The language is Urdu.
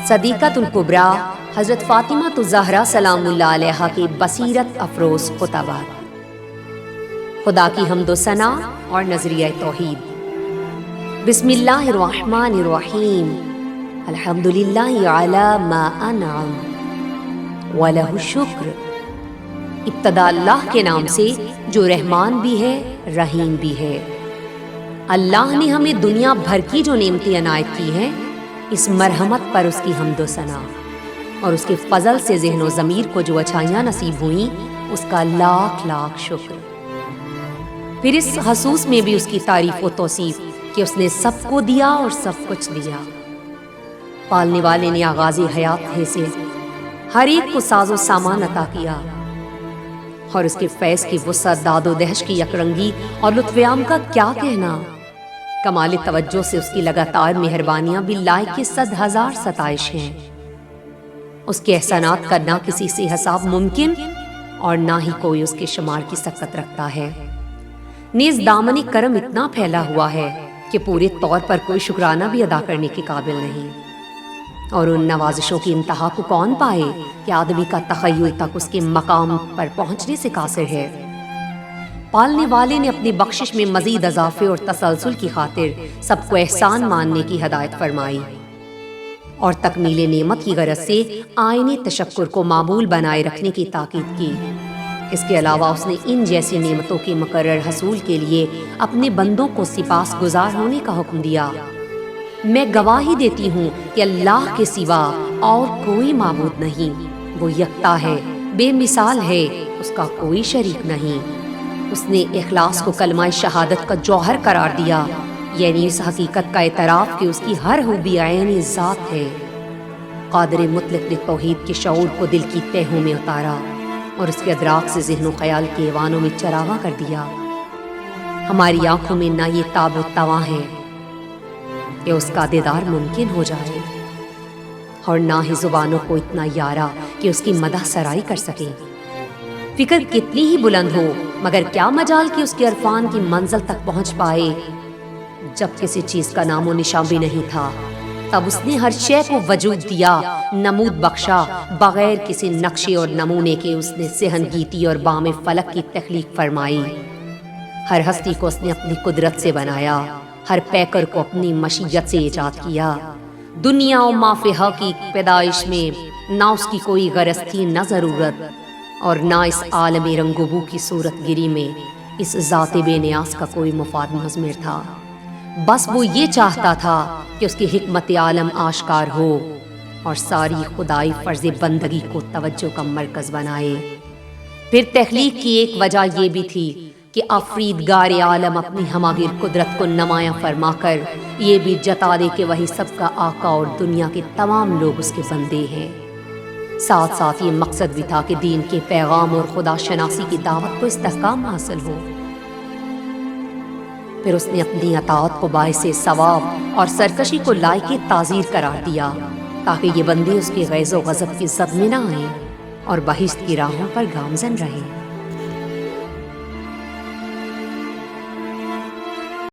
صدیقۃ الکبریٰ حضرت فاطمہ الزہرا سلام اللہ علیہا کے بصیرت افروز خطبات۔ خدا کی حمد و ثنا اور نظریہ توحید۔ بسم اللہ الرحمن الرحیم، الحمدللہ علی ما انعم وَلَهُ الشکر۔ ابتدا اللہ کے نام سے جو رحمان بھی ہے رحیم بھی ہے۔ اللہ نے ہمیں دنیا بھر کی جو نعمتیں عنایت کی ہیں، اس مرحمت پر اس کی حمد و ثنا اور اس کے فضل سے ذہن و ضمیر کو جو اچھائیاں نصیب ہوئیں، اس کا لاکھ لاکھ شکر۔ پھر اس خصوص میں بھی اس کی تعریف و توصیف کہ اس نے سب کو دیا اور سب کچھ دیا۔ پالنے والے نے آغاز حیات سے ہر ایک کو ساز و سامان عطا کیا، اور اس کے فیض کی وسعت، داد و دہش کی یکرنگی اور لطف عام کا کیا کہنا۔ کمال توجہ سے اس کی لگاتار مہربانیاں بھی لائق کے 100,000 ستائش ہیں۔ اس کے احسانات کا نہ کسی سے حساب ممکن اور نہ ہی کوئی اس کے شمار کی سکت رکھتا ہے۔ نیز دامن کرم اتنا پھیلا ہوا ہے کہ پورے طور پر کوئی شکرانہ بھی ادا کرنے کے قابل نہیں، اور ان نوازشوں کی انتہا کو کون پائے کہ آدمی کا تخیل تک اس کے مقام پر پہنچنے سے قاصر ہے۔ پالنے والے نے اپنی بخشش میں مزید اضافے اور تسلسل کی خاطر سب کو احسان ماننے کی ہدایت فرمائی، اور تکمیل نعمت کی غرض سے آئین تشکر کو معمول بنائے رکھنے کی تاکید کی۔ اس کے علاوہ اس نے ان جیسی نعمتوں کے مقرر حصول کے لیے اپنے بندوں کو سپاس گزار ہونے کا حکم دیا۔ میں گواہی دیتی ہوں کہ اللہ کے سوا اور کوئی معبود نہیں، وہ یکتا ہے، بے مثال ہے، اس کا کوئی شریک نہیں۔ اس نے اخلاص کو کلمہ شہادت کا جوہر قرار دیا، یعنی اس حقیقت کا اعتراف کہ اس کی ہر خوبی عین ذات ہے۔ قادر مطلق نے توحید کے شعور کو دل کی تہوں میں اتارا اور اس کے ادراک سے ذہن و خیال کے ایوانوں میں چراغاں کر دیا۔ ہماری آنکھوں میں نہ یہ تاب و تواں ہے کہ اس کا دیدار ممکن ہو جائے، اور نہ ہی زبانوں کو اتنا یارا کہ اس کی مدح سرائی کر سکیں۔ فکر کتنی ہی بلند ہو، مگر کیا مجال کہ اس کے عرفان کی منزل تک پہنچ پائے۔ جب کسی چیز کا نام و نشان بھی نہیں تھا، تب اس نے ہر شے کو وجود دیا، نمود بخشا۔ بغیر کسی نقشے اور نمونے کے اس نے صحن گیتی اور بام فلک کی تخلیق فرمائی۔ ہر ہستی کو اس نے اپنی قدرت سے بنایا، ہر پیکر کو اپنی مشیت سے ایجاد کیا۔ دنیا و ما فیہا کی پیدائش میں نہ اس کی کوئی غرض تھی نہ ضرورت، اور نہ اس عالم رنگبو کی صورت گری میں اس ذات بے نیاز کا کوئی مفاد مضمر تھا۔ بس وہ یہ چاہتا تھا کہ اس کی حکمت عالم آشکار ہو اور ساری خدائی فرض بندگی کو توجہ کا مرکز بنائے۔ پھر تخلیق کی ایک وجہ یہ بھی تھی کہ آفریدگار عالم اپنی ہماگیر قدرت کو نمایاں فرما کر یہ بھی جتا دے کہ وہی سب کا آقا اور دنیا کے تمام لوگ اس کے بندے ہیں۔ ساتھ ساتھ یہ مقصد بھی تھا کہ دین کے پیغام اور خدا شناسی کی دعوت کو استحکام حاصل ہو۔ پھر اس نے اپنی اطاعت کو باعث ثواب اور سرکشی کو لائق تعزیر قرار دیا، تاکہ یہ بندے اس کے غیظ و غضب کی زد میں نہ آئیں اور بہشت کی راہوں پر گامزن رہیں۔